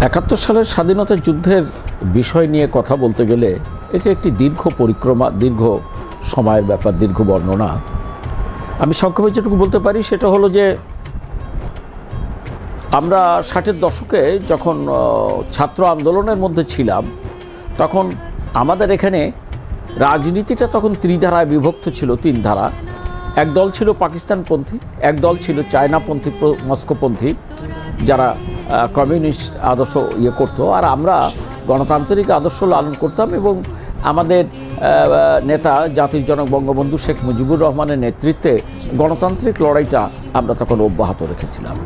৭১ সালের স্বাধীনতা যুদ্ধের বিষয় নিয়ে কথা বলতে গেলে এটা একটি দীর্ঘ পরিক্রমা, দীর্ঘ সময়ের ব্যাপার, দীর্ঘ বর্ণনা। আমি সংক্ষেপে যেটুকু বলতে পারি সেটা হলো যে আমরা ৬০-এর দশকে যখন ছাত্র আন্দোলনের মধ্যে ছিলাম তখন আমাদের এখানে রাজনীতিটা তখন ত্রিধারায় বিভক্ত ছিল, তিন ধারা। এক দল ছিল পাকিস্তানপন্থী, এক দল ছিল চায়নাপন্থী, মস্কোপন্থী, যারা কমিউনিস্ট আদর্শ করতো, আর আমরা গণতান্ত্রিক আদর্শ লালন করতাম এবং আমাদের নেতা জাতির জনক বঙ্গবন্ধু শেখ মুজিবুর রহমানের নেতৃত্বে গণতান্ত্রিক লড়াইটা আমরা তখন অব্যাহত রেখেছিলাম।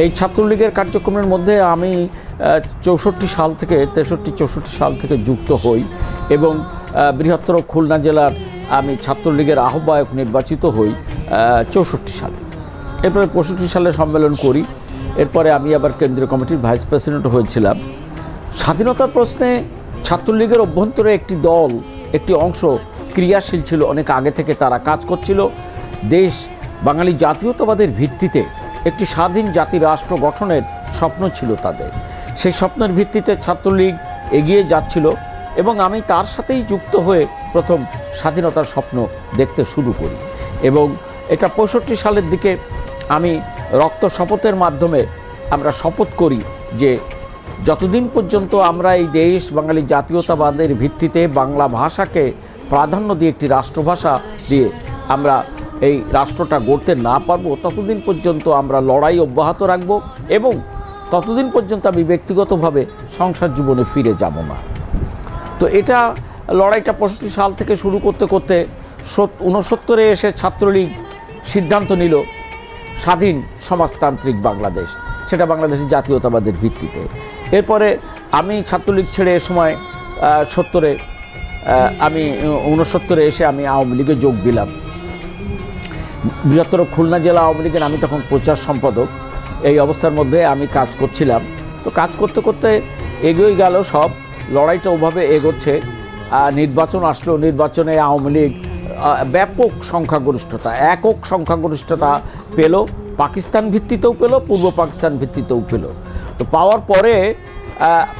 এই ছাত্রলীগের কার্যক্রমের মধ্যে আমি 64 সাল থেকে 63-64 সাল থেকে যুক্ত হই এবং বৃহত্তর খুলনা জেলার আমি ছাত্রলীগের আহ্বায়ক নির্বাচিত হই 64 সালে। এরপরে 65 সালে সম্মেলন করি। এরপরে আমি আবার কেন্দ্রীয় কমিটির ভাইস প্রেসিডেন্ট হয়েছিলাম। স্বাধীনতার প্রশ্নে ছাত্রলীগের অভ্যন্তরে একটি দল, একটি অংশ ক্রিয়াশীল ছিল, অনেক আগে থেকে তারা কাজ করছিল। দেশ বাঙালি জাতীয়তাবাদের ভিত্তিতে একটি স্বাধীন জাতি রাষ্ট্র গঠনের স্বপ্ন ছিল তাদের। সেই স্বপ্নের ভিত্তিতে ছাত্রলীগ এগিয়ে যাচ্ছিল এবং আমি তার সাথেই যুক্ত হয়ে প্রথম স্বাধীনতার স্বপ্ন দেখতে শুরু করি এবং এটা 65 সালের দিকে আমি রক্ত শপথের মাধ্যমে আমরা শপথ করি যে যতদিন পর্যন্ত আমরা এই দেশ বাঙালি জাতীয়তাবাদের ভিত্তিতে বাংলা ভাষাকে প্রাধান্য দিয়ে একটি রাষ্ট্রভাষা দিয়ে আমরা এই রাষ্ট্রটা গড়তে না পারবো ততদিন পর্যন্ত আমরা লড়াই অব্যাহত রাখব এবং ততদিন পর্যন্ত আমি ব্যক্তিগতভাবে সংসার জীবনে ফিরে যাব না। তো এটা লড়াইটা 65 সাল থেকে শুরু করতে করতে 69-এ এসে ছাত্রলীগ সিদ্ধান্ত নিল স্বাধীন সমাজতান্ত্রিক বাংলাদেশ, সেটা বাংলাদেশের জাতীয়তাবাদের ভিত্তিতে। এরপরে আমি ছাত্রলীগ ছেড়ে এ সময় 70-এ আমি 69-এ এসে আমি আওয়ামী লীগে যোগ দিলাম। বৃহত্তর খুলনা জেলা আওয়ামী লীগের আমি তখন প্রচার সম্পাদক। এই অবস্থার মধ্যে আমি কাজ করছিলাম। তো কাজ করতে করতে এগিয়ে গেল সব, লড়াইটা ওভাবে এগোচ্ছে। নির্বাচন আসলো, নির্বাচনে আওয়ামী লীগ ব্যাপক সংখ্যাগরিষ্ঠতা, একক সংখ্যাগরিষ্ঠতা পেল, পাকিস্তান ভিত্তিতেও পেল, পূর্ব পাকিস্তান ভিত্তিতেও পেল। তো পাওয়ার পরে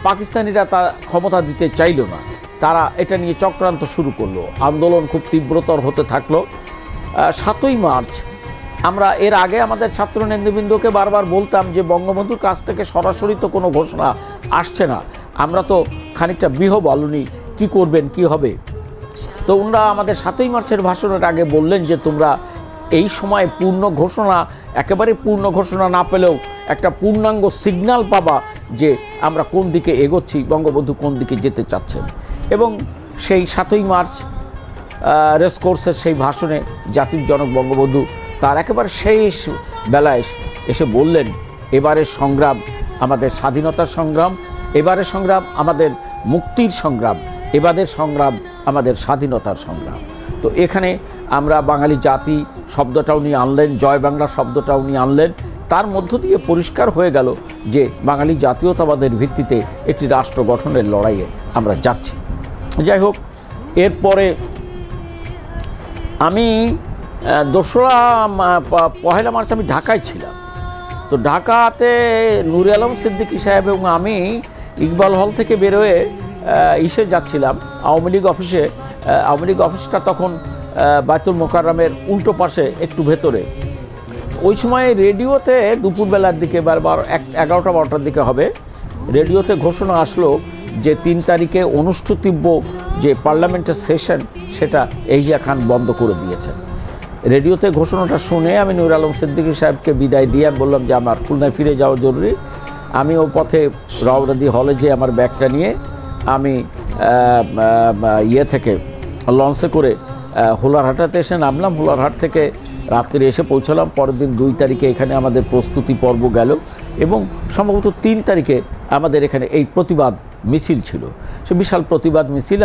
পাকিস্তানিরা তা ক্ষমতা দিতে চাইল না, তারা এটা নিয়ে চক্রান্ত শুরু করলো, আন্দোলন খুব তীব্রতর হতে থাকলো। 7ই মার্চ আমরা এর আগে আমাদের ছাত্র নেতৃবৃন্দকে বারবার বলতাম যে বঙ্গবন্ধুর কাছ থেকে সরাসরি তো কোনো ঘোষণা আসছে না, আমরা তো খানিকটা বিহ্বল, কি করবেন, কি হবে। তো ওনারা আমাদের 7ই মার্চের ভাষণের আগে বললেন যে তোমরা এই সময় পূর্ণ ঘোষণা, একেবারে পূর্ণ ঘোষণা না পেলেও একটা পূর্ণাঙ্গ সিগন্যাল পাবা যে আমরা কোন দিকে এগোচ্ছি, বঙ্গবন্ধু কোন দিকে যেতে চাচ্ছেন। এবং সেই 7ই মার্চ রেসকোর্সের সেই ভাষণে জাতির জনক বঙ্গবন্ধু তার একেবারে শেষ বেলায় এসে বললেন, এবারের সংগ্রাম আমাদের স্বাধীনতার সংগ্রাম, এবারের সংগ্রাম আমাদের মুক্তির সংগ্রাম, এবারের সংগ্রাম আমাদের স্বাধীনতার সংগ্রাম। তো এখানে আমরা বাঙালি জাতি শব্দটাও নিয়ে আনলেন, জয় বাংলা শব্দটাও নিয়ে আনলেন। তার মধ্য দিয়ে পরিষ্কার হয়ে গেল যে বাঙালি জাতীয়তাবাদের ভিত্তিতে একটি রাষ্ট্র গঠনের লড়াইয়ে আমরা যাচ্ছি। যাই হোক, এরপরে আমি 1লা মার্চ আমি ঢাকায় ছিলাম। তো ঢাকাতে নূর আলম সিদ্দিকী সাহেব এবং আমি ইকবাল হল থেকে বেরোয় যাচ্ছিলাম আওয়ামী লীগ অফিসে। আওয়ামী লীগ অফিসটা তখন বায়তুল মোকাররমের উল্টো পাশে একটু ভেতরে। ওই সময় রেডিওতে দুপুরবেলার দিকে 11টা-12টার দিকে হবে, রেডিওতে ঘোষণা আসলো যে 3 তারিখে অনুষ্ঠিতব্য যে পার্লামেন্টের সেশন সেটা এহিয়া খান বন্ধ করে দিয়েছেন। রেডিওতে ঘোষণাটা শুনে আমি নূর আলম সিদ্দিকী সাহেবকে বিদায় দিয়ে বললাম যে আমার খুলনায় ফিরে যাওয়া জরুরি। আমি ও পথে রওনা দিয়ে হলে যে আমার ব্যাগটা নিয়ে আমি থেকে লঞ্চে করে হোলারহাটাতে এসে নামলাম। হোলারহাট থেকে রাত্রে এসে পৌঁছলাম। পরের দিন 2 তারিখে এখানে আমাদের প্রস্তুতি পর্ব গেল এবং সম্ভবত 3 তারিখে আমাদের এখানে এই প্রতিবাদ মিছিল ছিল। সে বিশাল প্রতিবাদ মিছিল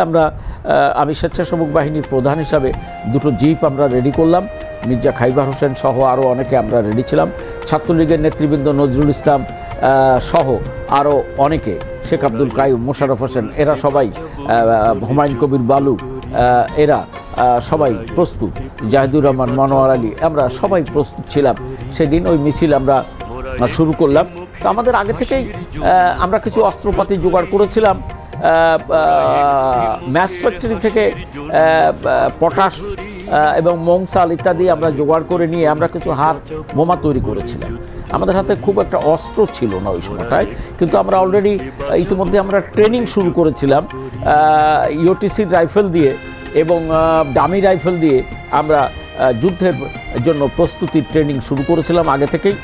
আমি স্বেচ্ছাসেবক বাহিনীর প্রধান হিসাবে 2টো জিপ আমরা রেডি করলাম। মির্জা খাইবার হোসেন সহ আরও অনেকে আমরা রেডি ছিলাম। ছাত্রলীগের নেতৃবৃন্দ নজরুল ইসলাম সহ আরও অনেকে, শেখ আব্দুল কাইয়ুম, মোশাররফ হোসেন, এরা সবাই, হুমায়ুন কবির বালু, এরা সবাই প্রস্তুত, জাহিদুর রহমান, মনোয়ার আলী, আমরা সবাই প্রস্তুত ছিলাম। সেদিন ওই মিছিল আমরা শুরু করলাম তো আমাদের আগে থেকেই আমরা কিছু অস্ত্রপাতি জোগাড় করেছিলাম। ম্যাস ফ্যাক্টরি থেকে পটাশ এবং মংসাল ইত্যাদি আমরা জোগাড় করে নিয়ে আমরা কিছু হাত বোমা তৈরি করেছিলাম। আমাদের হাতে খুব একটা অস্ত্র ছিল না ওই সময়টায়, কিন্তু আমরা অলরেডি ইতিমধ্যে আমরা ট্রেনিং শুরু করেছিলাম ইওটিসি রাইফেল দিয়ে এবং ডামি রাইফেল দিয়ে আমরা যুদ্ধের জন্য প্রস্তুতির ট্রেনিং শুরু করেছিলাম আগে থেকেই।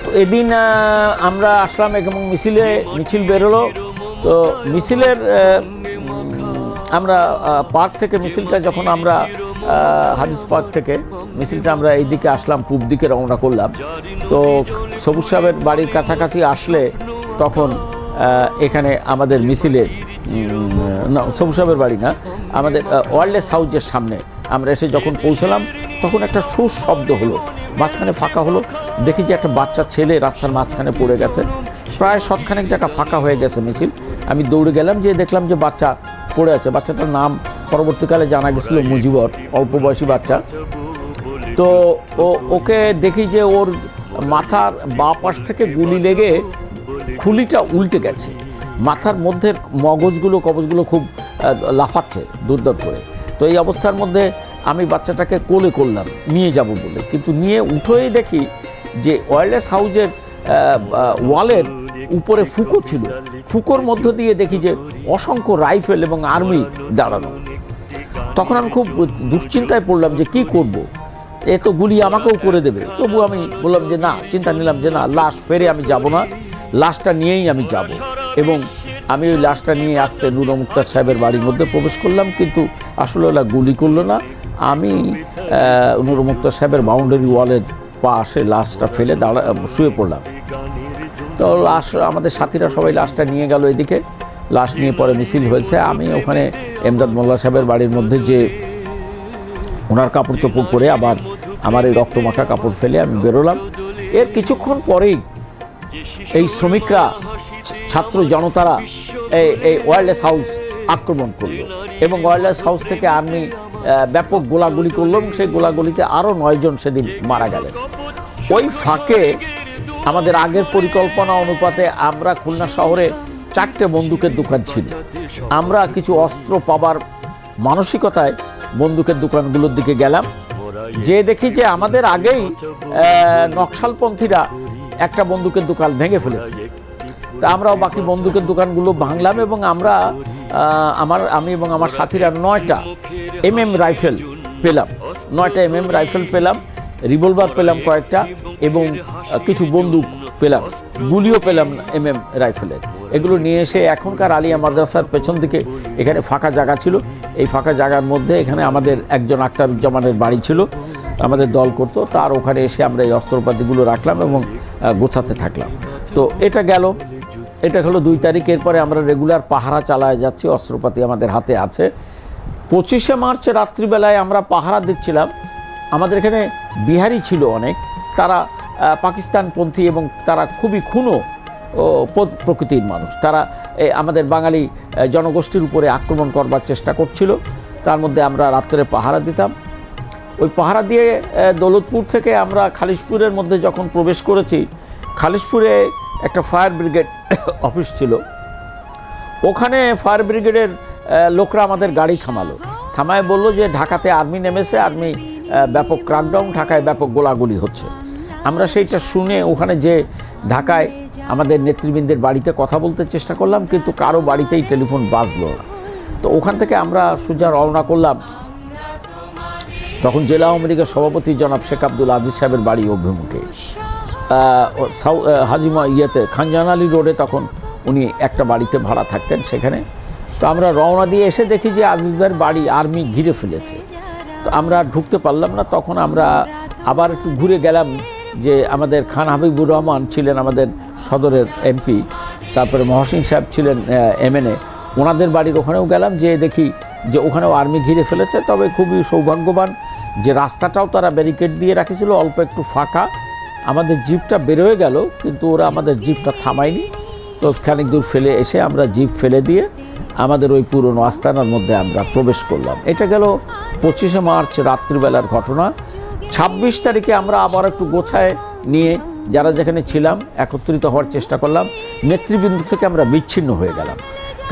তো এদিন আমরা আসলাম এবং মিছিল বেরোলো। তো মিছিলের আমরা পার্ক থেকে মিছিলটা যখন আমরা হাদিস পার্ক থেকে মিছিলটা আমরা এই দিকে আসলাম, পূব দিকে রওনা করলাম। তো সবুজ সাহেবের বাড়ির কাছাকাছি আসলে তখন এখানে আমাদের মিছিলে না, সবুজ সাহেবের বাড়ি না, আমাদের ওয়ারলেস হাউসের সামনে আমরা এসে যখন পৌঁছলাম তখন একটা সুর শব্দ হলো, মাঝখানে ফাঁকা হলো। দেখি যে একটা বাচ্চা ছেলে রাস্তার মাঝখানে পড়ে গেছে, প্রায় শতখানেক জায়গা ফাঁকা হয়ে গেছে মিছিল। আমি দৌড়ে গেলাম, যে দেখলাম যে বাচ্চা পড়ে আছে। বাচ্চাটার নাম পরবর্তীকালে জানা গেছিল মুজিবর, অল্প বয়সী বাচ্চা। তো ওকে দেখি যে ওর মাথার বাঁ পাশ থেকে গুলি লেগে খুলিটা উল্টে গেছে, মাথার মধ্যে কবজগুলো খুব লাফাচ্ছে দূর করে। তো এই অবস্থার মধ্যে আমি বাচ্চাটাকে কোলে করলাম নিয়ে যাব বলে, কিন্তু নিয়ে উঠেই দেখি যে ওয়্যারলেস হাউসের ওয়ালের উপরে ফুঁকো ছিল, ফুঁকোর মধ্য দিয়ে দেখি যে অসংখ্য রাইফেল এবং আর্মি দাঁড়ানো। তখন আমি খুব দুশ্চিন্তায় পড়লাম যে কি করব, এ তো গুলি আমাকেও করে দেবে। তবু আমি বললাম যে না, চিন্তা নিলাম যে না, লাশ ফেরে আমি যাব না, লাশটা নিয়েই আমি যাব। এবং আমি ওই লাশটা নিয়ে আসতে নূর মুক্তার সাহেবের বাড়ির মধ্যে প্রবেশ করলাম, কিন্তু আসলে ওরা গুলি করলো না। আমি নূর মুক্তার সাহেবের বাউন্ডারি ওয়ালের পাশে লাশটা ফেলে শুয়ে পড়লাম। তো লাশ, আমাদের সাথীরা সবাই লাশটা নিয়ে গেল এদিকে, লাশ নিয়ে পরে মিছিল হয়েছে। আমি ওখানে এমদাদ মোল্লা সাহেবের বাড়ির মধ্যে যে ওনার কাপড় চোপড় পরে আবার আমার এই রক্তমাখা কাপড় ফেলে আমি বেরোলাম। এর কিছুক্ষণ পরেই এই শ্রমিকরা, ছাত্র জনতারা এই ওয়্যারলেস হাউস আক্রমণ করলো এবং ওয়্যারলেস হাউস থেকে আর্মি ব্যাপক গোলাগুলি করলো এবং সেই গোলাগুলিতে আরও 9 জন সেদিন মারা গেলেন। ওই ফাঁকে আমাদের আগের পরিকল্পনা অনুপাতে আমরা খুলনা শহরে 4টে বন্দুকের দোকান ছিল। আমরা কিছু অস্ত্র পাবার মানসিকতায় বন্দুকের দোকানগুলোর দিকে গেলাম, যে দেখি যে আমাদের আগেই নকশালপন্থীরা একটা বন্দুকের দোকান ভেঙে ফেলেছে। তা আমরাও বাকি বন্দুকের দোকানগুলো ভাঙলাম এবং আমি এবং আমার সাথীরা 9টা MM রাইফেল পেলাম, 9টা MM রাইফেল পেলাম, রিভলভার পেলাম কয়েকটা এবং কিছু বন্দুক পেলাম, গুলিও পেলাম MM রাইফেলের। এগুলো নিয়ে এসে এখনকার আলিয়া মাদ্রাসার পেছন দিকে এখানে ফাঁকা জায়গা ছিল, এই ফাঁকা জায়গার মধ্যে এখানে আমাদের একজন আক্তারুজ্জামানের বাড়ি ছিল, আমাদের দল করতো, তার ওখানে এসে আমরা এই অস্ত্রপাতিগুলো রাখলাম এবং গোছাতে থাকলাম। তো এটা হলো 2 তারিখ। এরপরে আমরা রেগুলার পাহারা চালায় যাচ্ছি, অস্ত্রপাতি আমাদের হাতে আছে। 25শে মার্চ রাত্রিবেলায় আমরা পাহারা দিচ্ছিলাম। আমাদের এখানে বিহারি ছিল অনেক, তারা পাকিস্তানপন্থী এবং তারা খুবই খুনো প্রকৃতির মানুষ। তারা আমাদের বাঙালি জনগোষ্ঠীর উপরে আক্রমণ করবার চেষ্টা করছিল। তার মধ্যে আমরা রাত্রে পাহারা দিতাম। ওই পাহারা দিয়ে দৌলতপুর থেকে আমরা খালিশপুরের মধ্যে যখন প্রবেশ করেছি, খালিশপুরে একটা ফায়ার ব্রিগেড অফিস ছিল, ওখানে ফায়ার ব্রিগেডের লোকরা আমাদের গাড়ি থামায় বলল যে ঢাকাতে আর্মি নেমেছে, আর্মি ব্যাপক ক্র্যাকডাউন, ঢাকায় ব্যাপক গোলাগুলি হচ্ছে। আমরা সেইটা শুনে ওখানে যে ঢাকায় আমাদের নেতৃবৃন্দের বাড়িতে কথা বলতে চেষ্টা করলাম, কিন্তু কারো বাড়িতেই টেলিফোন বাজলো না। তো ওখান থেকে আমরা সোজা রওনা করলাম তখন জেলা আওয়ামী লীগের সভাপতি জনাব শেখ আব্দুল আজিজ সাহেবের বাড়ি অভিমুখে, হাজিমা খানজান আলী রোডে তখন উনি একটা বাড়িতে ভাড়া থাকতেন সেখানে। তো আমরা রওনা দিয়ে এসে দেখি যে আজিজ ভাইয়ের বাড়ি আর্মি ঘিরে ফেলেছে। তো আমরা ঢুকতে পারলাম না। তখন আমরা আবার একটু ঘুরে গেলাম, যে আমাদের খান হাবিবুর রহমান ছিলেন আমাদের সদরের MP, তারপরে মহসিন সাহেব ছিলেন MNA, ওনাদের বাড়ির ওখানেও গেলাম, যে দেখি যে ওখানেও আর্মি ঘিরে ফেলেছে। তবে খুবই সৌভাগ্যবান যে রাস্তাটাও তারা ব্যারিকেড দিয়ে রাখেছিল, অল্প একটু ফাঁকা। আমাদের জিপটা বেরোয় গেল, কিন্তু ওরা আমাদের জিপটা থামায়নি। তো খানিক দূর ফেলে এসে আমরা জিপ ফেলে দিয়ে আমাদের ওই পুরনো আস্তানার মধ্যে আমরা প্রবেশ করলাম। এটা গেল 25শে মার্চ রাত্রিবেলার ঘটনা। 26 তারিখে আমরা আবার একটু গোছায় নিয়ে যারা যেখানে ছিলাম একত্রিত হওয়ার চেষ্টা করলাম। নেতৃবৃন্দ থেকে আমরা বিচ্ছিন্ন হয়ে গেলাম,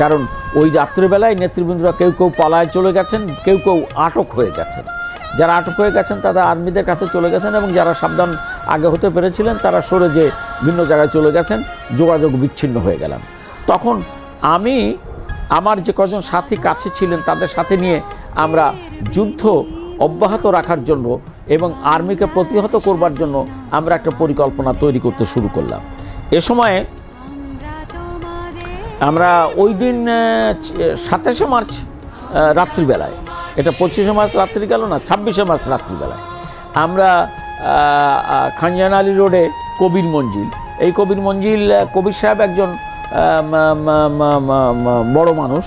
কারণ ওই রাত্রিবেলায় নেতৃবৃন্দরা কেউ কেউ পালায় চলে গেছেন, কেউ কেউ আটক হয়ে গেছেন। যারা আটক হয়ে গেছেন তারা আর্মিদের কাছে চলে গেছেন, এবং যারা সাবধান আগে হতে পেরেছিলেন তারা সরে যে ভিন্ন জায়গায় চলে গেছেন, যোগাযোগ বিচ্ছিন্ন হয়ে গেলাম। তখন আমি আমার যে কজন সাথী কাছে ছিলেন তাদের সাথে নিয়ে আমরা যুদ্ধ অব্যাহত রাখার জন্য এবং আর্মিকে প্রতিহত করবার জন্য আমরা একটা পরিকল্পনা তৈরি করতে শুরু করলাম। এ সময়ে আমরা ওই দিন 27শে মার্চ রাত্রিবেলায়, এটা 25শে মার্চ রাত্রি গেল না, 26শে মার্চ রাত্রিবেলায় আমরা খানজাহান আলী রোডে কবির মঞ্জিল, এই কবির মঞ্জিল, কবির সাহেব একজন বড় মানুষ,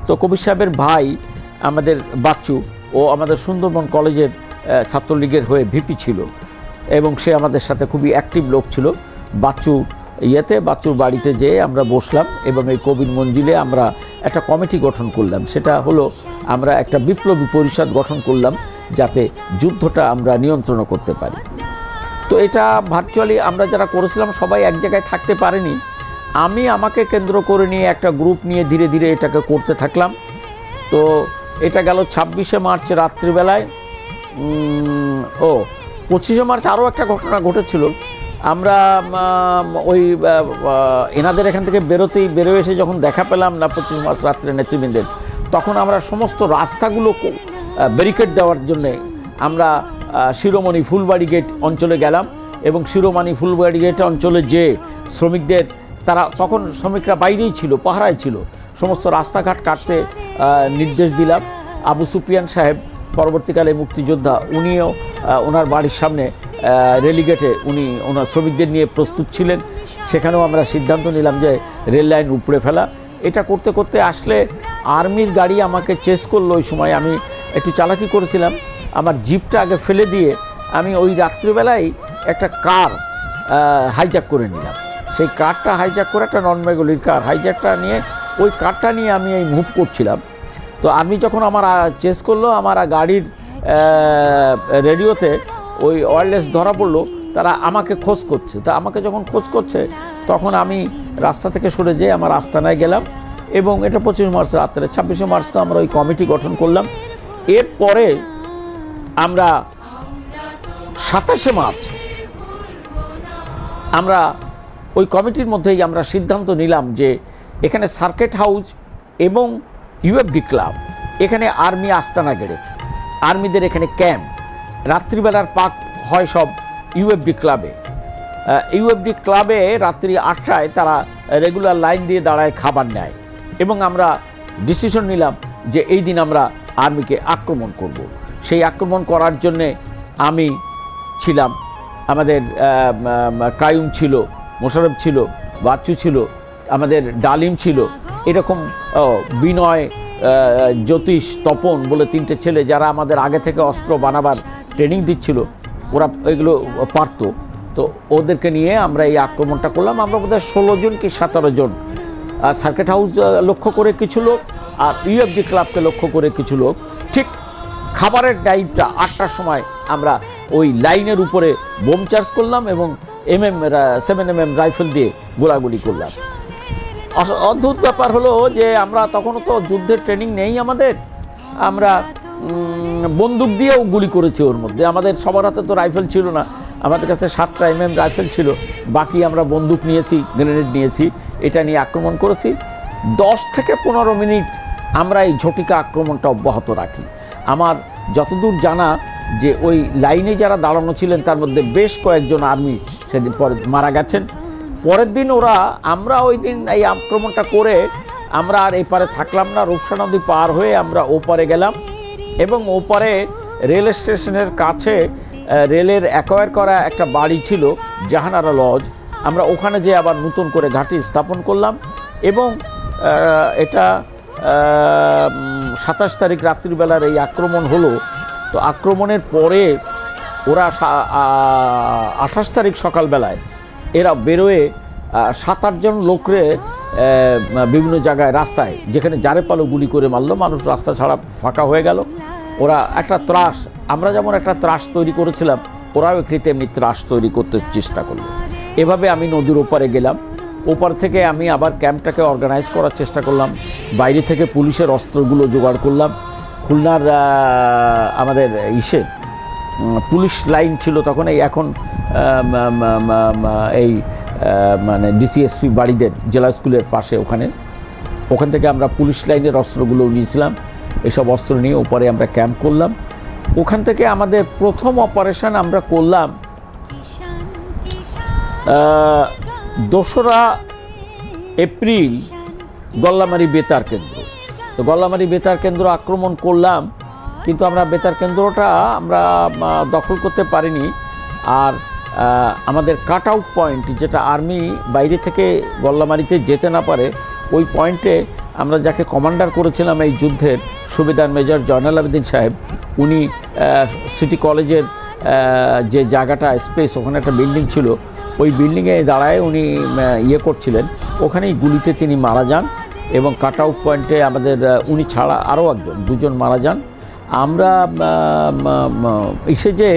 তো কবির সাহেবের ভাই আমাদের বাচ্চু, ও আমাদের সুন্দরবন কলেজের ছাত্রলীগের হয়ে ভিপি ছিল, এবং সে আমাদের সাথে খুবই অ্যাক্টিভ লোক ছিল। বাচ্চুর বাড়িতে যেয়ে আমরা বসলাম এবং এই কবির মঞ্জিলে আমরা একটা কমিটি গঠন করলাম। সেটা হলো আমরা একটা বিপ্লবী পরিষদ গঠন করলাম যাতে যুদ্ধটা আমরা নিয়ন্ত্রণ করতে পারি। তো এটা ভার্চুয়ালি আমরা যারা করেছিলাম সবাই এক জায়গায় থাকতে পারেনি। আমি আমাকে কেন্দ্র করে নিয়ে একটা গ্রুপ নিয়ে ধীরে ধীরে এটাকে করতে থাকলাম। তো এটা গেল 26শে মার্চ রাত্রিবেলায়। 25শে মার্চ আরও একটা ঘটনা ঘটেছিল। আমরা ওই এনাদের এখান থেকে বেরোয় এসে যখন দেখা পেলাম না 25 মার্চ রাত্রে নেতৃবৃন্দের, তখন আমরা সমস্ত রাস্তাগুলো ব্যারিকেড দেওয়ার জন্যে আমরা শিরোমণি ফুলবাড়ি গেট অঞ্চলে গেলাম, এবং শিরোমণি ফুলবাড়ি গেট অঞ্চলে যে শ্রমিকদের, তারা তখন শ্রমিকরা বাইরেই ছিল, পাহারায় ছিল, সমস্ত রাস্তাঘাট কাটতে নির্দেশ দিলাম। আবু সুফিয়ান সাহেব পরবর্তীকালে মুক্তিযোদ্ধা, উনিও ওনার বাড়ির সামনে রেলিগেটে উনি ওনার শ্রমিকদের নিয়ে প্রস্তুত ছিলেন। সেখানেও আমরা সিদ্ধান্ত নিলাম যে রেল লাইন উপড়ে ফেলা। এটা করতে করতে আসলে আর্মির গাড়ি আমাকে চেস করলো। ওই সময় আমি একটু চালাকি করেছিলাম, আমার জিপটা আগে ফেলে দিয়ে আমি ওই রাত্রিবেলায় একটা কার হাইজ্যাক করে নিলাম। সেই কারটা হাইজ্যাক করে, একটা নন মেগুলির কার, হাইজ্যাকটা নিয়ে ওই কারটা নিয়ে আমি এই মুভ করছিলাম। তো আর্মি যখন আমার চেস করলো, আমার গাড়ির রেডিওতে ওই ওয়্যারলেস ধরা পড়লো, তারা আমাকে খোঁজ করছে। তা আমাকে যখন খোঁজ করছে তখন আমি রাস্তা থেকে সরে যেয়ে আমার আস্তানায় গেলাম, এবং এটা 25 মার্চ রাত্রে। 26শে মার্চ তো আমরা ওই কমিটি গঠন করলাম। এরপরে আমরা 27শে মার্চ আমরা ওই কমিটির মধ্যেই আমরা সিদ্ধান্ত নিলাম যে এখানে সার্কিট হাউস এবং ইউএফডি ক্লাব, এখানে আর্মি আস্তানা গেড়েছে, আর্মিদের এখানে ক্যাম্প, রাত্রিবেলার পাক হয় সব ইউএফডি ক্লাবে। ইউএফডি ক্লাবে রাত্রি 8টায় তারা রেগুলার লাইন দিয়ে দাঁড়ায়, খাবার নেয়, এবং আমরা ডিসিশন নিলাম যে এই দিন আমরা আর্মিকে আক্রমণ করব। সেই আক্রমণ করার জন্যে আমি ছিলাম, আমাদের কায়ুম ছিল, মোশাররফ ছিল, বাচ্চু ছিল, আমাদের ডালিম ছিল, এরকম বিনয়, জ্যোতিষ, তপন বলে 3টে ছেলে যারা আমাদের আগে থেকে অস্ত্র বানাবার ট্রেনিং দিচ্ছিল, ওরা এগুলো পারত। তো ওদেরকে নিয়ে আমরা এই আক্রমণটা করলাম। আমরা বোধহয় 16 জন কি 17 জন, সার্কিট হাউস লক্ষ্য করে কিছু লোক, আর ইউএফডি ক্লাবকে লক্ষ্য করে কিছু লোক। ঠিক খাবারের টাইমটা 8টার সময় আমরা ওই লাইনের উপরে বোম চার্জ করলাম এবং 7mm রাইফেল দিয়ে গোলাগুলি করলাম। অদ্ভুত ব্যাপার হলো যে আমরা তখনও তো যুদ্ধের ট্রেনিং নেই আমাদের, আমরা বন্দুক দিয়েও গুলি করেছি ওর মধ্যে। আমাদের সবার হাতে তো রাইফেল ছিল না, আমাদের কাছে 7টা mm রাইফেল ছিল, বাকি আমরা বন্দুক নিয়েছি, গ্রেনেড নিয়েছি, এটা নিয়ে আক্রমণ করেছি। 10 থেকে 15 মিনিট আমরা এই ঝটিকা আক্রমণটা অব্যাহত রাখি। আমার যতদূর জানা যে ওই লাইনে যারা দাঁড়ানো ছিলেন তার মধ্যে বেশ কয়েকজন আর্মি সেদিন পরে মারা গেছেন। পরের দিন আমরা ওই দিন এই আক্রমণটা করে আমরা আর এপারে থাকলাম না, রূপসা নদী পার হয়ে আমরা ওপারে গেলাম, এবং ওপারে রেল স্টেশনের কাছে রেলের অ্যাকোয়ার করা একটা বাড়ি ছিল, জাহানারা লজ, আমরা ওখানে যেয়ে আবার নতুন করে ঘাঁটি স্থাপন করলাম। এবং এটা 27 তারিখ রাত্রিবেলার এই আক্রমণ হলো। তো আক্রমণের পরে ওরা 28 তারিখ সকালবেলায় এরা বেরোয় 7-8 জন লোকরে বিভিন্ন জায়গায় রাস্তায়, যেখানে জারে পালো গুলি করে মারলো, মানুষ রাস্তা ছাড়া ফাঁকা হয়ে গেল। ওরা একটা ত্রাস, আমরা যেমন একটা ত্রাস তৈরি করেছিলাম, ওরাও একটি তেমনি ত্রাস তৈরি করতে চেষ্টা করলো। এভাবে আমি নদীর ওপারে গেলাম। ওপার থেকে আমি আবার ক্যাম্পটাকে অর্গানাইজ করার চেষ্টা করলাম, বাইরে থেকে পুলিশের অস্ত্রগুলো জোগাড় করলাম। খুলনার আমাদের পুলিশ লাইন ছিল তখন, এই এখন এই মানে ডিসিএসপি বাড়িদের জেলা স্কুলের পাশে, ওখান থেকে আমরা পুলিশ লাইনের অস্ত্রগুলো নিয়েছিলাম। এসব অস্ত্র নিয়ে ওপরে আমরা ক্যাম্প করলাম। ওখান থেকে আমাদের প্রথম অপারেশন আমরা করলাম 2রা এপ্রিল গল্লামারি বেতার কেন্দ্র। তো গল্লামারি বেতার কেন্দ্র আক্রমণ করলাম, কিন্তু আমরা বেতার কেন্দ্রটা আমরা দখল করতে পারিনি। আর আমাদের কাট আউট পয়েন্ট, যেটা আর্মি বাইরে থেকে গল্লামারিতে যেতে না পারে, ওই পয়েন্টে আমরা যাকে কমান্ডার করেছিলাম এই যুদ্ধের, সুবেদার মেজর জয়নাল আবেদিন সাহেব, উনি সিটি কলেজের যে জায়গাটা স্পেস, ওখানে একটা বিল্ডিং ছিল, ওই বিল্ডিংয়ে দাঁড়ায় উনি করছিলেন, ওখানেই গুলিতে তিনি মারা যান। এবং কাট আউট পয়েন্টে আমাদের উনি ছাড়া আরও দুজন মারা যান। আমরা যে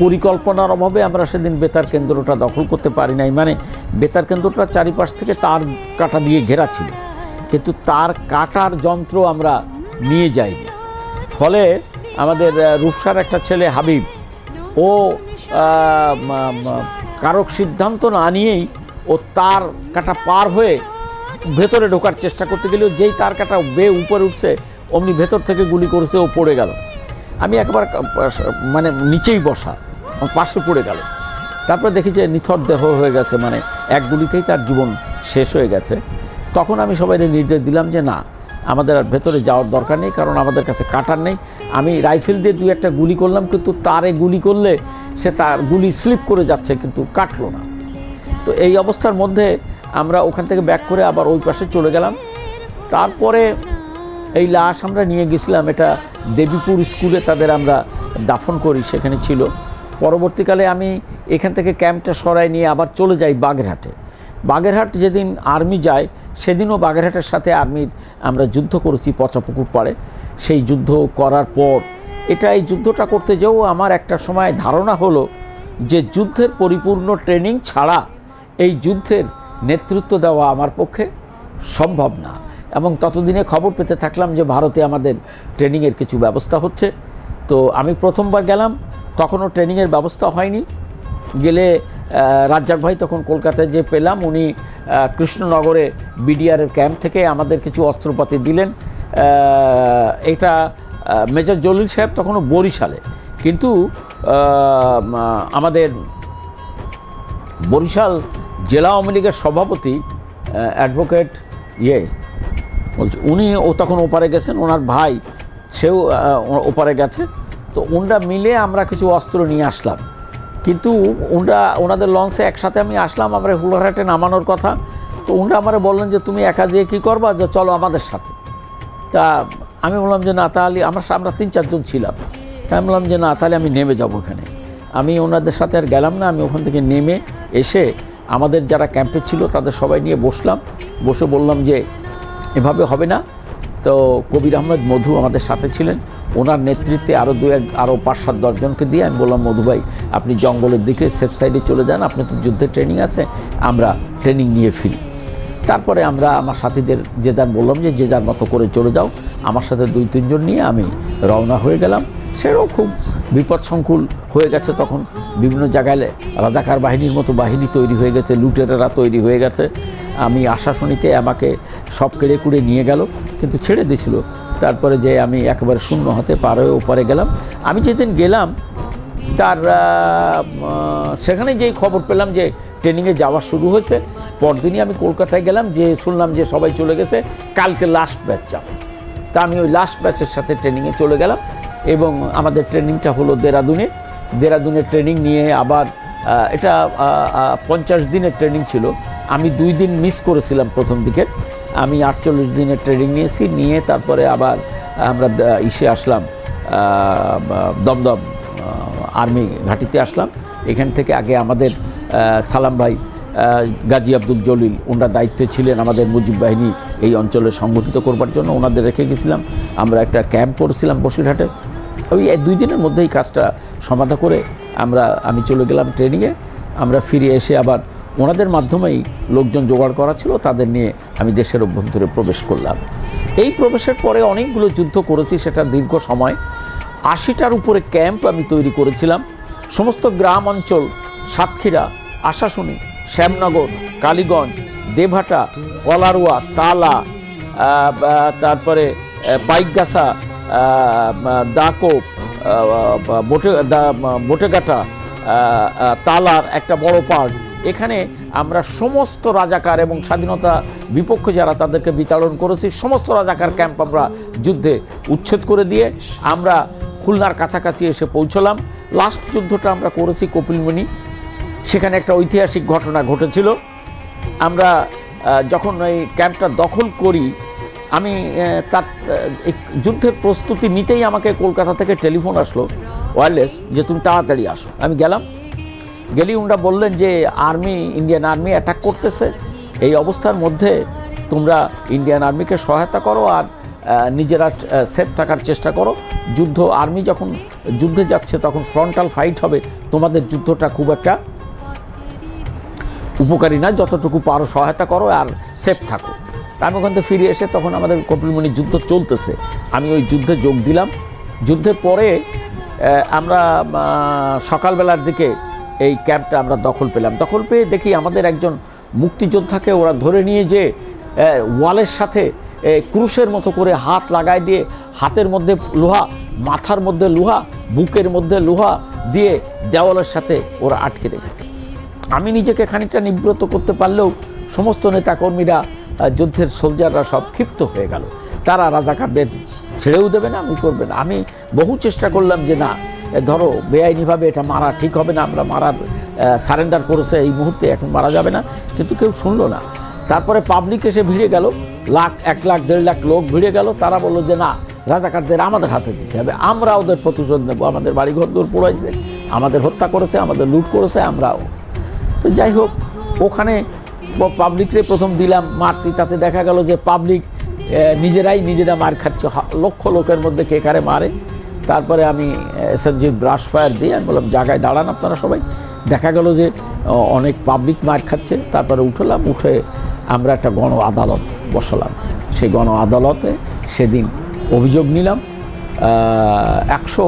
পরিকল্পনার অভাবে আমরা সেদিন বেতার কেন্দ্রটা দখল করতে পারি নাই। মানে বেতার কেন্দ্রটা চারিপাশ থেকে তার কাটা দিয়ে ঘেরা ছিল, কিন্তু তার কাটার যন্ত্র আমরা নিয়ে যাইনি। ফলে আমাদের রূপসার একটা ছেলে হাবিব, ও কারক সিদ্ধান্ত না নিয়েই ও তার কাটা পার হয়ে ভেতরে ঢোকার চেষ্টা করতে গেলেও যেই তার কাটা উপরে উঠছে, অমনি ভেতর থেকে গুলি করেছে, ও পড়ে গেল। আমি একবার মানে নিচেই বসা, পাশে পড়ে গেল। তারপরে দেখি যে নিথর দেহ হয়ে গেছে, মানে এক গুলিতেই তার জীবন শেষ হয়ে গেছে। তখন আমি সবাইকে নির্দেশ দিলাম যে না, আমাদের আর ভেতরে যাওয়ার দরকার নেই, কারণ আমাদের কাছে কাটার নেই। আমি রাইফেল দিয়ে 2-1টা গুলি করলাম, কিন্তু তারে গুলি করলে সে তার গুলি স্লিপ করে যাচ্ছে, কিন্তু কাটলো না। তো এই অবস্থার মধ্যে আমরা ওখান থেকে ব্যাক করে আবার ওই পাশে চলে গেলাম। তারপরে এই লাশ আমরা নিয়ে গেছিলাম, এটা দেবীপুর স্কুলে তাদের আমরা দাফন করি, সেখানে ছিল। পরবর্তীকালে আমি এখান থেকে ক্যাম্পটা সরাই নিয়ে আবার চলে যাই বাগেরহাটে। বাগেরহাট যেদিন আর্মি যায়, সেদিনও বাগেরহাটের সাথে আর্মির আমরা যুদ্ধ করেছি পচাপুকুর পাড়ে। সেই যুদ্ধ করার পর এই যুদ্ধটা করতে যেও আমার একটা সময় ধারণা হলো যে যুদ্ধের পরিপূর্ণ ট্রেনিং ছাড়া এই যুদ্ধের নেতৃত্ব দেওয়া আমার পক্ষে সম্ভব না। এবং ততদিনে খবর পেতে থাকলাম যে ভারতে আমাদের ট্রেনিংয়ের কিছু ব্যবস্থা হচ্ছে। তো আমি প্রথমবার গেলাম, তখনও ট্রেনিংয়ের ব্যবস্থা হয়নি। গেলে রাজ্জাক ভাই তখন কলকাতায় যে পেলাম, উনি কৃষ্ণনগরে বিডিআরের ক্যাম্প থেকে আমাদের কিছু অস্ত্রপাতি দিলেন। এটা মেজর জলিল সাহেব তখনও বরিশালে, কিন্তু আমাদের বরিশাল জেলা আওয়ামী লীগের সভাপতি অ্যাডভোকেট বলছে, ও তখন ওপারে গেছেন, ওনার ভাই সেও ওপারে গেছে। তো ওনরা মিলে আমরা কিছু অস্ত্র নিয়ে আসলাম, কিন্তু ওনাদের লঞ্চে একসাথে আমি আসলাম, আমরা হুলারহাটে নামানোর কথা। তো ওনরা আমার বললেন যে তুমি একা যেয়ে কী করবা, যে চলো আমাদের সাথে। তা আমি বললাম যে না, তাহলে আমরা 3-4 জন ছিলাম। তাই আমি বললাম যে না, তাহলে আমি নেমে যাবো ওখানে। আমি ওনাদের সাথে আর গেলাম না। আমি ওখান থেকে নেমে এসে আমাদের যারা ক্যাম্পে ছিল তাদের সবাই নিয়ে বসলাম, বসে বললাম যে এভাবে হবে না। তো কবির আহমেদ মধু আমাদের সাথে ছিলেন, ওনার নেতৃত্বে আরও 5-7-10 জনকে দিয়ে আমি বললাম, মধু ভাই আপনি জঙ্গলের দিকে সেফ সাইডে চলে যান, আপনি তো যুদ্ধের ট্রেনিং আছে, আমরা ট্রেনিং নিয়ে ফিরি। তারপরে আমরা আমার সাথীদের যে যার বললাম যে যে যার মতো করে চলে যাও। আমার সাথে 2-3 জন নিয়ে আমি রওনা হয়ে গেলাম। সেটাও খুব বিপদসংকুল হয়ে গেছে। তখন বিভিন্ন জায়গায় রাজাকার বাহিনীর মতো বাহিনী তৈরি হয়ে গেছে, লুটেরারা তৈরি হয়ে গেছে। আমি আশাশুনিতে আমাকে সব কেড়ে কুড়ে নিয়ে গেল, কিন্তু ছেড়ে দিয়েছিল। তারপরে যে আমি একেবারে শূন্য হাতে পার হয়ে ওপারে গেলাম। আমি যেদিন গেলাম তার সেখানে যেই খবর পেলাম যে ট্রেনিংয়ে যাওয়া শুরু হয়েছে, পরদিনই আমি কলকাতায় গেলাম, যে শুনলাম যে সবাই চলে গেছে, কালকে লাস্ট ব্যাচ যাবে। তা আমি ওই লাস্ট ব্যাচের সাথে ট্রেনিংয়ে চলে গেলাম। এবং আমাদের ট্রেনিংটা হলো দেরাদুনে ট্রেনিং নিয়ে আবার এটা 50 দিনের ট্রেনিং ছিল। আমি 2 দিন মিস করেছিলাম প্রথম দিকে। আমি 48 দিনের ট্রেনিং নিয়ে তারপরে আবার আমরা আসলাম দমদম আর্মি ঘাঁটিতে আসলাম। এখান থেকে আগে আমাদের সালাম ভাই, গাজী আব্দুল জলিল, ওনারা দায়িত্বে ছিলেন আমাদের মুজিব বাহিনী এই অঞ্চলে সংগঠিত করবার জন্য, ওনাদের রেখে গেছিলাম। আমরা একটা ক্যাম্প করেছিলাম বসিরহাটে। ওই 2 দিনের মধ্যেই কাজটা সমাধা করে আমি চলে গেলাম ট্রেনিংয়ে। আমরা ফিরে এসে আবার ওনাদের মাধ্যমেই লোকজন জোগাড় করা ছিল, তাদের নিয়ে আমি দেশের অভ্যন্তরে প্রবেশ করলাম। এই প্রবেশের পরে অনেকগুলো যুদ্ধ করেছি, সেটা দীর্ঘ সময়। 80টার উপরে ক্যাম্প আমি তৈরি করেছিলাম। সমস্ত গ্রাম অঞ্চল, সাতক্ষীরা, আশাশুনি, শ্যামনগর, কালীগঞ্জ, দেবহাটা, কলারোয়া, তালা, তারপরে পাইকগাছা, দাকোপ, বটেগাটা, তালার একটা বড় পার্ট, এখানে আমরা সমস্ত রাজাকার এবং স্বাধীনতা বিপক্ষ যারা তাদেরকে বিতাড়ন করেছি, সমস্ত রাজাকার ক্যাম্প আমরা যুদ্ধে উচ্ছেদ করে দিয়ে আমরা খুলনার কাছাকাছি এসে পৌঁছলাম। লাস্ট যুদ্ধটা আমরা করেছি কপিলমুনি। সেখানে একটা ঐতিহাসিক ঘটনা ঘটেছিল। আমরা যখন এই ক্যাম্পটা দখল করি, আমি তার যুদ্ধের প্রস্তুতি নিতেই আমাকে কলকাতা থেকে টেলিফোন আসলো ওয়্যারলেস, যে তুমি তাড়াতাড়ি আসো। আমি গেলাম, গেলি ওনারা বললেন যে ইন্ডিয়ান আর্মি অ্যাটাক করতেছে, এই অবস্থার মধ্যে তোমরা ইন্ডিয়ান আর্মিকে সহায়তা করো আর নিজেরা সেফ থাকার চেষ্টা করো। আর্মি যখন যুদ্ধে যাচ্ছে তখন ফ্রন্টাল ফাইট হবে, তোমাদের যুদ্ধটা খুব একটা উপকারী না, যতটুকু পারো সহায়তা করো আর সেফ থাকো। আমি ওখান থেকে ফিরে এসে তখন আমাদের কপিলমুনি যুদ্ধ চলতেছে, আমি ওই যুদ্ধে যোগ দিলাম। যুদ্ধের পরে আমরা সকালবেলার দিকে এই ক্যাম্পটা আমরা দখল পেলাম। দখল পেয়ে দেখি আমাদের একজন মুক্তিযোদ্ধাকে ওরা ধরে নিয়ে যে ওয়ালের সাথে ক্রুশের মতো করে হাত লাগাই দিয়ে, হাতের মধ্যে লোহা, মাথার মধ্যে লোহা, বুকের মধ্যে লোহা দিয়ে দেওয়ালের সাথে ওরা আটকে রেখেছে। আমি নিজেকে খানিকটা নিবৃত করতে পারলেও সমস্ত নেতাকর্মীরা, যুদ্ধের সোলজাররা সব ক্ষিপ্ত হয়ে গেল। তারা রাজাকারদের ছেড়েও দেবে না, আমি করবে না। আমি বহু চেষ্টা করলাম যে না, ধরো বেআইনিভাবে এটা মারা ঠিক হবে না, আমরা সারেন্ডার করেছে এই মুহূর্তে, এখন মারা যাবে না, কিন্তু কেউ শুনলো না। তারপরে পাবলিক এসে ভিড়ে গেল, 1 লাখ 1.5 লাখ লোক ভিড়ে গেল। তারা বললো যে না, রাজাকারদের আমাদের হাতে দিতে হবে, আমরা ওদের প্রতিশোধ নেব, আমাদের বাড়িঘর দূর পোড়াইছে, আমাদের হত্যা করেছে, আমাদের লুট করেছে, আমরাও। তো যাই হোক, ওখানে পাবলিকরে প্রথম দিলাম মারতি, তাতে দেখা গেল যে পাবলিক নিজেরা মার খাচ্ছে, লক্ষ লোকের মধ্যে কে কারে মারে। তারপরে আমি SMG ব্রাশ ফায়ার দিয়ে আমি বললাম জায়গায় দাঁড়ান আপনারা সবাই। দেখা গেল যে অনেক পাবলিক মার খাচ্ছে। তারপরে উঠে আমরা একটা গণ আদালত বসালাম। সেই গণ আদালতে সেদিন অভিযোগ নিলাম। 100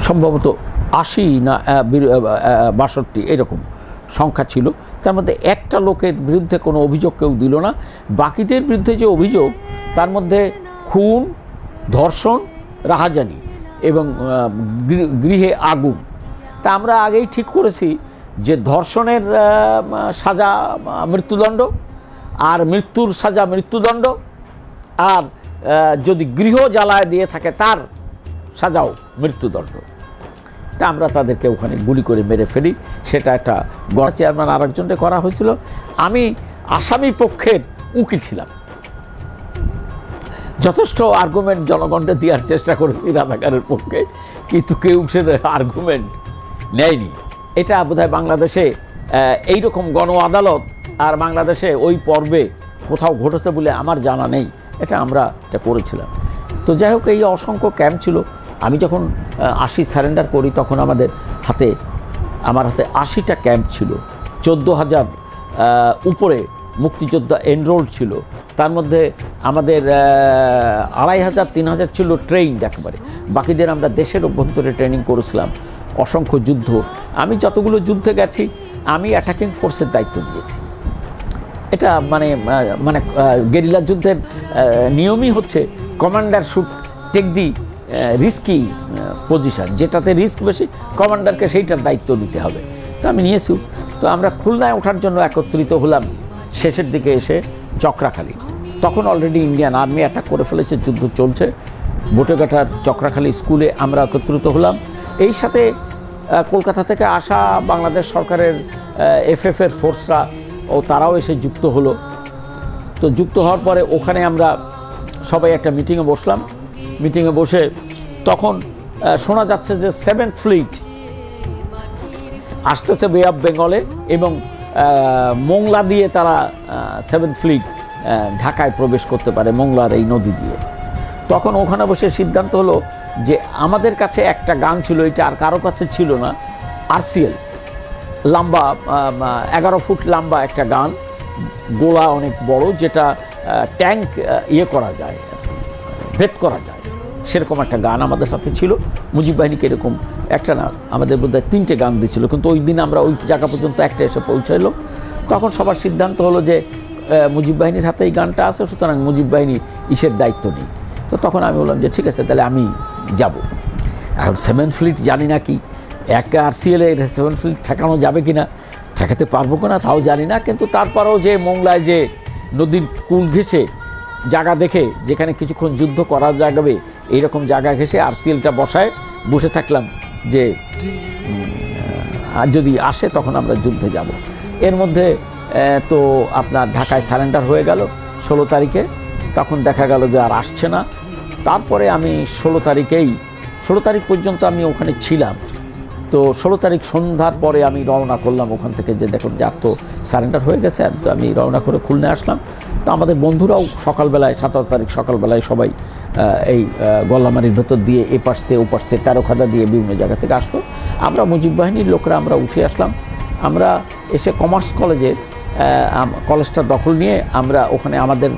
সম্ভবত 80 না 62 এরকম সংখ্যা ছিল। তার মধ্যে একটা লোকের বিরুদ্ধে কোনো অভিযোগ কেউ দিল না। বাকিদের বিরুদ্ধে যে অভিযোগ, তার মধ্যে খুন, ধর্ষণ, রাহাজানি এবং গৃহে আগুন। তা আমরা আগেই ঠিক করেছি যে ধর্ষণের সাজা মৃত্যুদণ্ড, আর মৃত্যুর সাজা মৃত্যুদণ্ড, আর যদি গৃহ জ্বালায় দিয়ে থাকে তার সাজাও মৃত্যুদণ্ড। তা আমরা তাদেরকে ওখানে গুলি করে মেরে ফেলি। সেটা একটা চেয়ারম্যান আরেকজনকে করা হয়েছিল। আমি আসামি পক্ষের উকিল ছিলাম। যথেষ্ট আর্গুমেন্ট জনগণকে দেওয়ার চেষ্টা করেছি রাজাকারের পক্ষে, কিন্তু কেউ সে আর্গুমেন্ট নেয়নি। এটা বোধহয় বাংলাদেশে এইরকম গণ আদালত আর বাংলাদেশে ওই পর্বে কোথাও ঘটেছে বলে আমার জানা নেই। আমরা এটা করেছিলাম। তো যাই হোক, এই অসংখ্য ক্যাম্প ছিল। আমি যখন 80 সারেন্ডার করি তখন আমার হাতে 80টা ক্যাম্প ছিল। 14,000 উপরে মুক্তিযোদ্ধা এনরোল্ড ছিল। তার মধ্যে আমাদের 2,500 3,000 ছিল ট্রেইনড একেবারে। বাকিদের আমরা দেশের অভ্যন্তরে ট্রেনিং করেছিলাম। অসংখ্য যুদ্ধ, আমি যতগুলো যুদ্ধে গেছি আমি অ্যাটাকিং ফোর্সের দায়িত্ব নিয়েছি। এটা মানে গেরিলা যুদ্ধের নিয়মই হচ্ছে commander should take the risky position, যেটাতে রিস্ক বেশি কমান্ডারকে সেইটার দায়িত্ব নিতে হবে। তো আমি নিয়েছি। তো আমরা খুলনায় ওঠার জন্য একত্রিত হলাম শেষের দিকে এসে চক্রাখালী। তখন অলরেডি ইন্ডিয়ান আর্মি অ্যাটাক করে ফেলেছে, যুদ্ধ চলছে। বটেঘাটার চক্রাখালী স্কুলে আমরা একত্রিত হলাম। এই সাথে কলকাতা থেকে আসা বাংলাদেশ সরকারের FF এর ফোর্সরা তারাও এসে যুক্ত হলো। তো যুক্ত হওয়ার পরে ওখানে আমরা সবাই একটা মিটিংয়ে বসলাম। মিটিংয়ে বসে তখন শোনা যাচ্ছে যে 7th ফ্লিট আসতেছে বে অফ বেঙ্গলে, এবং মোংলা দিয়ে তারা 7th ফ্লিট ঢাকায় প্রবেশ করতে পারে, মোংলার এই নদী দিয়ে। তখন ওখানে বসে সিদ্ধান্ত হলো যে আমাদের কাছে একটা গান ছিল, এটা আর কারো কাছে ছিল না, RCL লম্বা 11 ফুট লম্বা একটা গান, গোলা অনেক বড়, যেটা ট্যাঙ্ক ইয়ে করা যায়, ভেদ করা যায়, সেরকম একটা গান আমাদের সাথে ছিল। মুজিব বাহিনীকে এরকম একটা না, আমাদের বোধহয় 3টে গান দিয়েছিল, কিন্তু ওই দিন আমরা ওই জায়গা পর্যন্ত একটা এসে পৌঁছাইলো। তখন সবার সিদ্ধান্ত হলো যে মুজিব বাহিনীর হাতে এই গানটা আছে, সুতরাং মুজিব বাহিনী ইসের দায়িত্ব নেই। তো তখন আমি বললাম যে ঠিক আছে, তাহলে আমি যাব। এখন 7 ফ্লিট জানি না কি, এক RCL 7 ফ্লিট ঠেকানো যাবে কি না, ঠেকাতে পারবো কিনা তাও জানি না, কিন্তু তারপরেও যে মোংলায় যে নদীর কুল ঘেঁষে জায়গা দেখে যেখানে কিছুক্ষণ যুদ্ধ করা যাবে এইরকম জায়গা ঘেঁষে RCLটা বসে থাকলাম যে যদি আসে তখন আমরা যুদ্ধে যাব। এর মধ্যে তো আপনার ঢাকায় সারেন্ডার হয়ে গেল 16 তারিখে। তখন দেখা গেল যে আর আসছে না। তারপরে আমি 16 তারিখ পর্যন্ত আমি ওখানে ছিলাম। তো 16 তারিখ সন্ধ্যার পরে আমি রওনা করলাম ওখান থেকে, যে দেখুন যার তো সারেন্ডার হয়ে গেছে। তো আমি রওনা করে খুলনা আসলাম। তো আমাদের বন্ধুরাও সকালবেলায় 17 তারিখ সকালবেলায় সবাই এই গল্লামারির ভেতর দিয়ে এপাশ থেকে ওপাশ থেকে তেরোখাদা দিয়ে বিভিন্ন জায়গা থেকে আসলো। আমরা মুজিব বাহিনীর লোকরা আমরা উঠে আসলাম। আমরা এসে কমার্স কলেজে কলেজটা দখল নিয়ে আমরা ওখানে আমাদের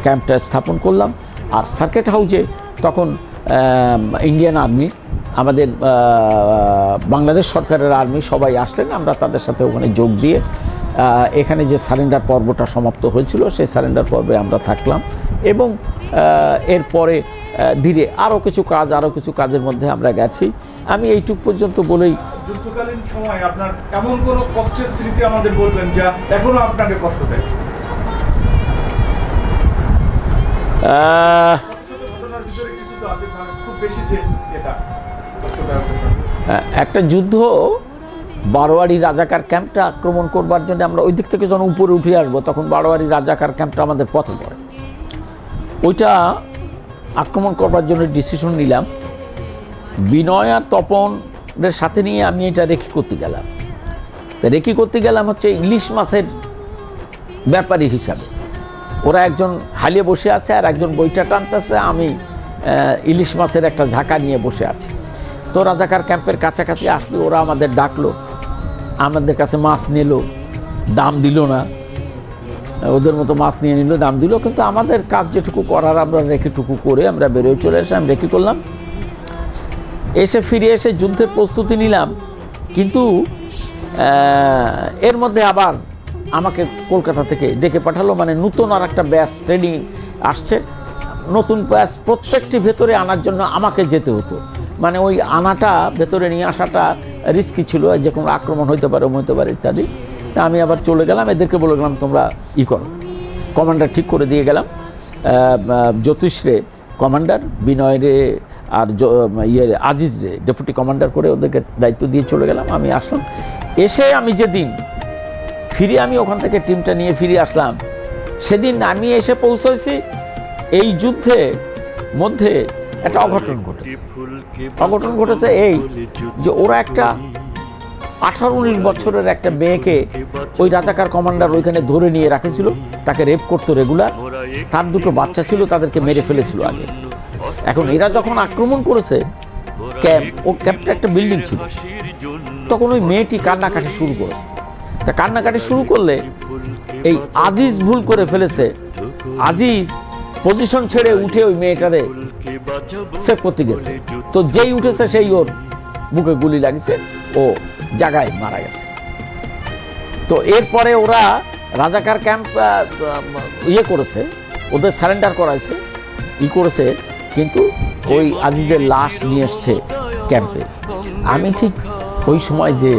ক্যাম্পটা স্থাপন করলাম। আর সার্কিট হাউসে তখন ইন্ডিয়ান আর্মি, আমাদের বাংলাদেশ সরকারের আর্মি সবাই আসলেন। আমরা তাদের সাথে ওখানে যোগ দিয়ে এখানে যে সারেন্ডার পর্বটা সমাপ্ত হয়েছিল সেই সারেন্ডার পর্বে আমরা থাকলাম। এবং এরপরে ধীরে আরও কিছু কাজের মধ্যে আমরা গেছি। আমি এইটুক পর্যন্ত বলেই, যুদ্ধকালীন সময় আপনার এমন কোনো কষ্টের স্মৃতি আমাদের বলবেন যা এখনো আপনাকে কষ্ট দেয়? একটা যুদ্ধ বারোয়ারি রাজাকার ক্যাম্পটা আক্রমণ করবার জন্য আমরা ওই দিক থেকে যখন উপরে উঠে আসবো তখন বারোয়ারি রাজাকার ক্যাম্পটা আমাদের পথে পড়ে। ওইটা আক্রমণ করবার জন্য ডিসিশন নিলাম। বিনয় আর তপনের সাথে নিয়ে আমি এটা রেকি করতে গেলাম। তো রেকি করতে গেলাম হচ্ছে ইলিশ মাছের ব্যাপারী হিসাবে। ওরা একজন হালিয়ে বসে আছে আর একজন বইটা টানতেছে, আমি ইলিশ মাছের একটা ঝাঁকা নিয়ে বসে আছি। তো রাজাকার ক্যাম্পের কাছাকাছি আসলে ওরা আমাদের ডাকলো, আমাদের কাছে মাছ নিল, দাম দিল না, ওদের মতো মাছ নিয়ে নিল, দাম দিল। কিন্তু আমাদের কাজ যেটুকু করার আমরা রেকিটুকু করে আমরা বেরোয় চলে এসে আমি রেকি করলাম। ফিরে এসে যুদ্ধের প্রস্তুতি নিলাম। কিন্তু এর মধ্যে আবার আমাকে কলকাতা থেকে ডেকে পাঠালো, মানে নতুন আর একটা ব্যাচ ট্রেনিং আসছে, নতুন ব্যাচ প্রত্যেকটি ভেতরে আনার জন্য আমাকে যেতে হতো। মানে ওই আনাটা ভেতরে নিয়ে আসাটা রিস্কি ছিল, যে কোনো আক্রমণ হইতে পারে ইত্যাদি। তা আমি আবার চলে গেলাম, এদেরকে বলে গেলাম তোমরা করো। কমান্ডার ঠিক করে দিয়ে গেলাম, জ্যোতিষ রে কমান্ডার, বিনয় রে আর আজিজ রে ডেপুটি কমান্ডার করে ওদেরকে দায়িত্ব দিয়ে চলে গেলাম। আমি আসলাম, এসে আমি যেদিন ফিরে আমি ওখান থেকে টিমটা নিয়ে ফিরে আসলাম, সেদিন আমি এসে পৌঁছেছি এই যুদ্ধে মধ্যে একটা অঘটন ঘটেছে এই যে ওরা একটা 18-19 বছরের একটা মেয়েকে ওই রাজাকার কমান্ডার ওইখানে ধরে নিয়ে রাখেছিল, তাকে রেপ করতো রেগুলার। তার 2টো বাচ্চা ছিল, তাদেরকে মেরে ফেলেছিল আগে। এখন এরা যখন আক্রমণ করেছে ক্যাম্পটা একটা বিল্ডিং ছিল, তখন ওই মেয়েটি কান্নাকাটি শুরু করেছে। তা কান্নাকাটি শুরু করলে এই আজিজ ভুল করে ফেলেছে। আজিজ পজিশন ছেড়ে উঠে ওই মেয়েটারে সেভ করতে গেছে। তো যেই উঠেছে সেই ওর বুকে গুলি লাগিয়েছে, ও জায়গায় মারা গেছে। তো এরপরে ওরা রাজাকার ক্যাম্প করেছে, ওদের সারেন্ডার করাইছে, করেছে, কিন্তু ওই আজিজের লাশ নিয়ে এসছে ক্যাম্পে। আমি ঠিক ওই সময় যে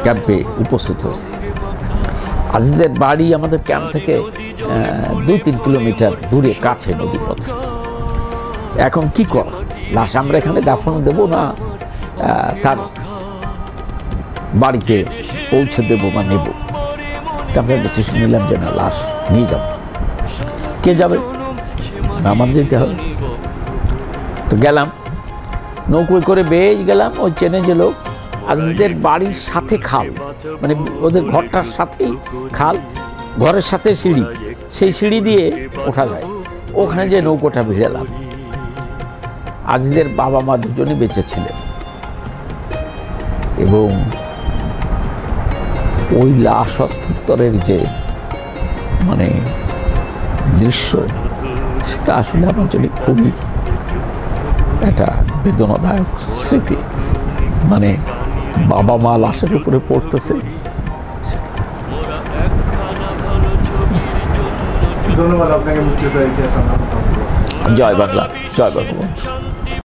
ক্যাম্পে উপস্থিত হয়েছি। আজিজের বাড়ি আমাদের ক্যাম্প থেকে 2-3 কিলোমিটার দূরে, কাছে নদীপথে। এখন কি করা, লাশ আমরা এখানে দাফন দেব না তার বাড়িতে পৌঁছে দেবো বা নেব? আমরা ডিসিশন নিলাম যে না, লাশ নিয়ে যাব। কে যাবে? আমার যেতে হবে। তো গেলাম, নৌকোয় করে বেয়ে গেলাম। ওই চেনে যে লোক, আজিজদের বাড়ির সাথে খাল, মানে ওদের ঘরটার সাথেই খাল, ঘরের সাথে সিঁড়ি, সেই সিঁড়ি দিয়ে ওঠা যায়। ওখানে যে নৌকোটা ভিড়ালাম। আজিজের বাবা মা দুজনই বেঁচে ছিলেন। এবং ওই লাশ হস্তান্তরের যে মানে দৃশ্য, সেটা আসলে আমার জন্য খুবই একটা বেদনাদায়ক স্মৃতি। মানে বাবা মা লাশের উপরে পড়তেছে। ধন্যবাদ আপনাকে। মুক্তিযোদ্ধা ইতিহাস। জয় বাংলা, জয় বঙ্গবন্ধু।